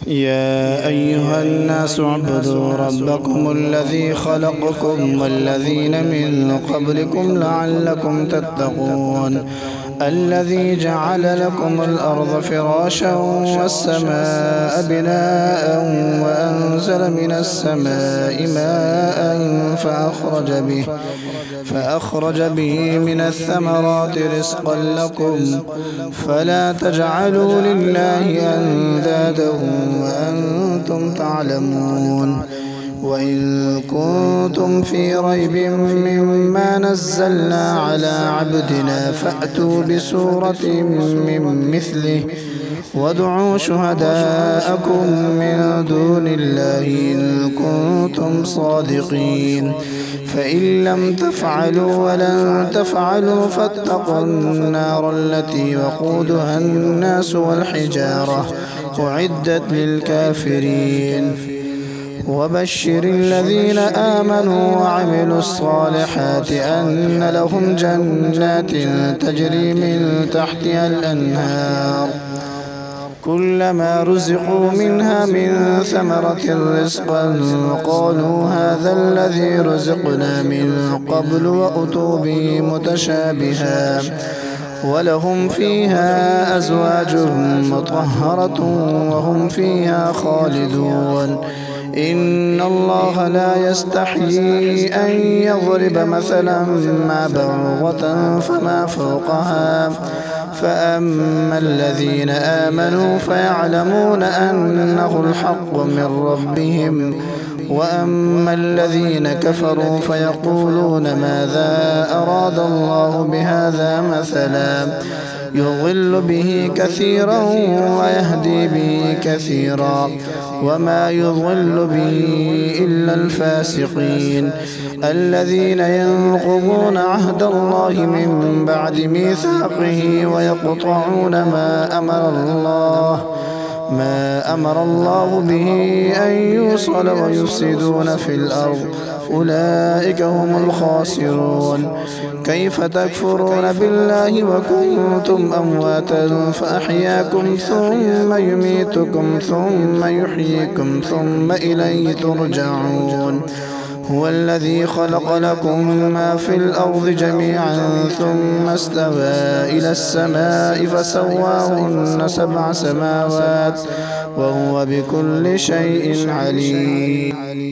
يا أيها الناس اعبدوا ربكم الذي خلقكم والذين من قبلكم لعلكم تتقون الذي جعل لكم الأرض فراشا والسماء بناء وأنزل من السماء ماء فأخرج به من الثمرات رزقا لكم فلا تجعلوا لله أندادا وأنتم تعلمون وإن كنتم في ريب مما نزلنا على عبدنا فأتوا بسورة من مثله وادعوا شهداءكم من دون الله إن كنتم صادقين فإن لم تفعلوا ولن تفعلوا فاتقوا النار التي وقودها الناس والحجارة أعدت للكافرين وبشر الذين آمنوا وعملوا الصالحات أن لهم جنات تجري من تحتها الأنهار كلما رزقوا منها من ثمرة رزقا قالوا هذا الذي رزقنا من قبل وأتوا به متشابها ولهم فيها أزواج مطهرة وهم فيها خالدون إن الله لا يستحيي أن يضرب مثلا ما بعوضة فما فوقها فأما الذين آمنوا فيعلمون أنه الحق من ربهم وأما الذين كفروا فيقولون ماذا أراد الله بهذا مثلا يضل به كثيرا ويهدي به كثيرا وما يضل به إلا الفاسقين الذين ينقضون عهد الله من بعد ميثاقه ويقطعون ما أمر الله به أن يوصل ويفسدون في الأرض أولئك هم الخاسرون كيف تكفرون بالله وكنتم أمواتا فأحياكم ثم يميتكم ثم يحييكم ثم إليه ترجعون هو الذي خلق لكم ما في الأرض جميعا ثم استوى إلى السماء فسواهن 7 سماوات وهو بكل شيء عليم